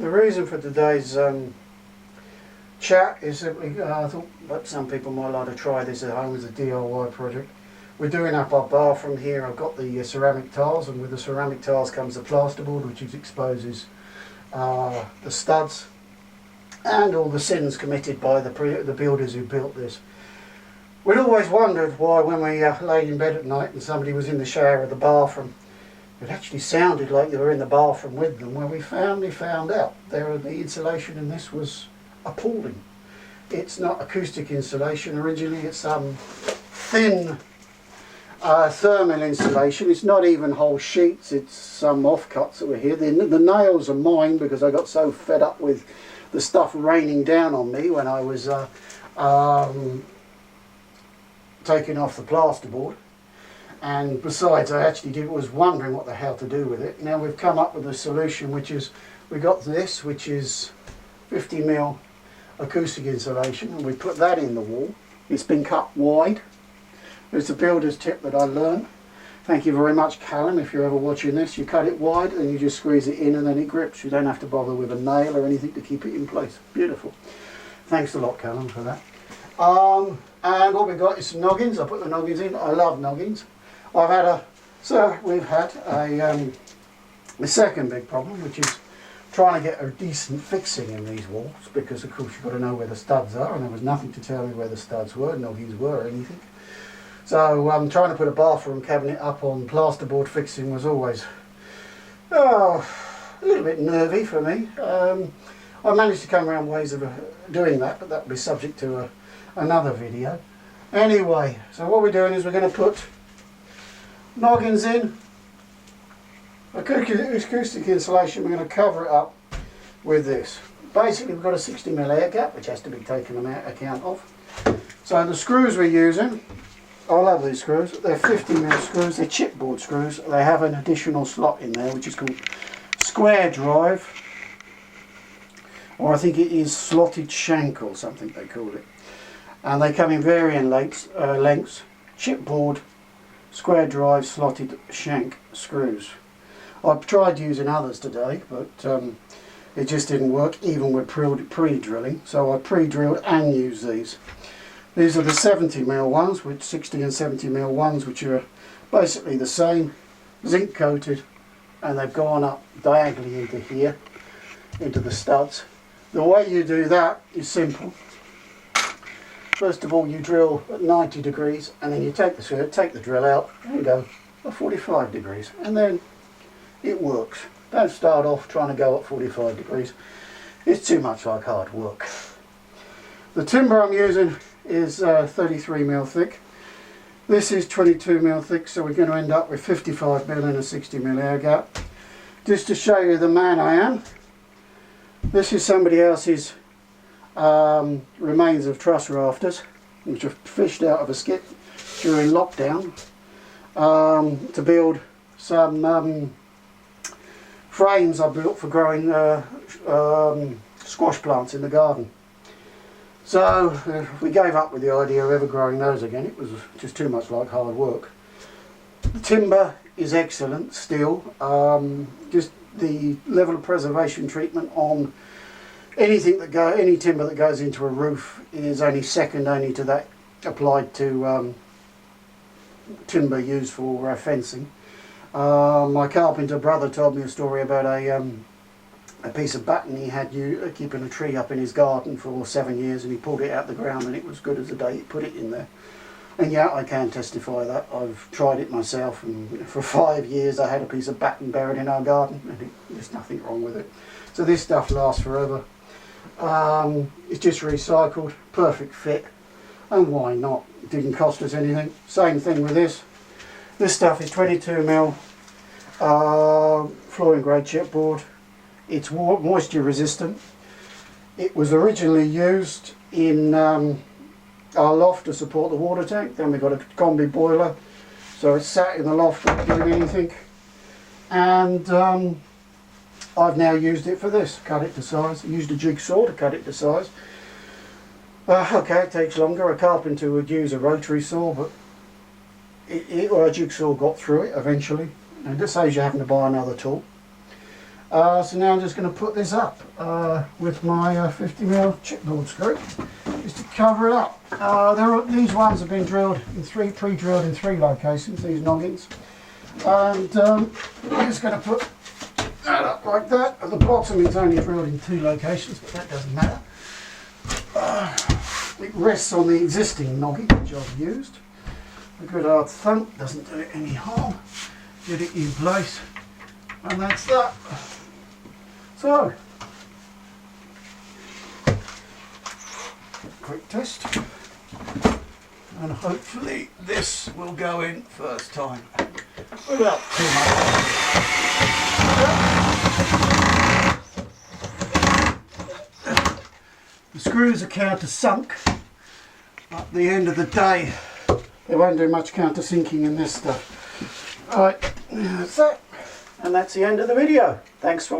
The reason for today's chat is simply, I thought that some people might like to try this at home as a DIY project. We're doing up our bathroom here. I've got the ceramic tiles, and with the ceramic tiles comes the plasterboard, which exposes the studs and all the sins committed by the builders who built this. We'd always wondered why when we laid in bed at night and somebody was in the shower of the bathroom, it actually sounded like you were in the bathroom with them. Well, we found out the insulation in this was appalling. It's not acoustic insulation originally, it's some thin thermal insulation. It's not even whole sheets, it's some offcuts that were here. The nails are mine because I got so fed up with the stuff raining down on me when I was taking off the plasterboard. And besides, I actually was wondering what the hell to do with it. Now we've come up with a solution, which is, we got this, which is 50mm acoustic insulation, and we put that in the wall. It's been cut wide. It's a builder's tip that I learned. Thank you very much, Callum, if you're ever watching this. You cut it wide and you just squeeze it in and then it grips. You don't have to bother with a nail or anything to keep it in place. Beautiful. Thanks a lot, Callum, for that. And what we've got is some noggins. I put the noggins in. I love noggins. We've had the second big problem, which is trying to get a decent fixing in these walls, because of course you've got to know where the studs are, and there was nothing to tell me where the studs were, noggins were, or anything. So trying to put a bathroom cabinet up on plasterboard fixing was always a little bit nervy for me. I managed to come around ways of doing that, but that will be subject to another video. Anyway, so what we're doing is we're going to put noggins in, acoustic insulation. We're going to cover it up with this. Basically we've got a 60mm air gap which has to be taken account of. So the screws we're using, I love these screws, they're 50mm screws, they're chipboard screws. They have an additional slot in there which is called square drive, or I think it is slotted shank or something they call it. And they come in varying lengths, chipboard, square drive, slotted shank screws. I've tried using others today, but it just didn't work even with pre-drilling, so I pre-drilled and used these. These are the 70mm ones, with 60 and 70mm ones, which are basically the same, zinc coated, and they've gone up diagonally into here, into the studs. The way you do that is simple. First of all, you drill at 90 degrees, and then you take the drill out and go at 45 degrees, and then it works. Don't start off trying to go at 45 degrees. It's too much like hard work. The timber I'm using is 33mm thick. This is 22mm thick, so we're going to end up with 55mm and a 60mm air gap. Just to show you the man I am, this is somebody else's remains of truss rafters, which are fished out of a skip during lockdown, to build some frames I built for growing squash plants in the garden. So we gave up with the idea of ever growing those again. It was just too much like hard work. The timber is excellent still. Just the level of preservation treatment on any timber that goes into a roof is only second only to that applied to timber used for fencing. My carpenter brother told me a story about a piece of batten he had keeping a tree up in his garden for 7 years, and he pulled it out the ground and it was good as the day he put it in there. And yeah, I can testify that. I've tried it myself, and for 5 years I had a piece of batten buried in our garden, and there's nothing wrong with it. So this stuff lasts forever. It's just recycled, perfect fit, and why not? It didn't cost us anything. Same thing with this. This stuff is 22mm flooring grade chipboard. It's moisture resistant. It was originally used in our loft to support the water tank. Then we got a combi boiler, so it's sat in the loft not doing anything. And I've now used it for this, cut it to size. I used a jigsaw to cut it to size. Okay, it takes longer. A carpenter would use a rotary saw, but a jigsaw got through it eventually. And it saves you having to buy another tool. So now I'm just going to put this up with my 50mm chipboard screw, just to cover it up. These ones have been drilled in pre-drilled in 3 locations, these noggins. And I'm just going to put that up like that. At the bottom it's only drilled in 2 locations, but that doesn't matter. It rests on the existing noggin which I've used. A good hard thump doesn't do it any harm. Get it in place, and that's that. So, quick test, and hopefully this will go in first time without too much. The screws are countersunk. At the end of the day, they won't do much countersinking in this stuff. Alright, that's that. And that's the end of the video. Thanks for watching.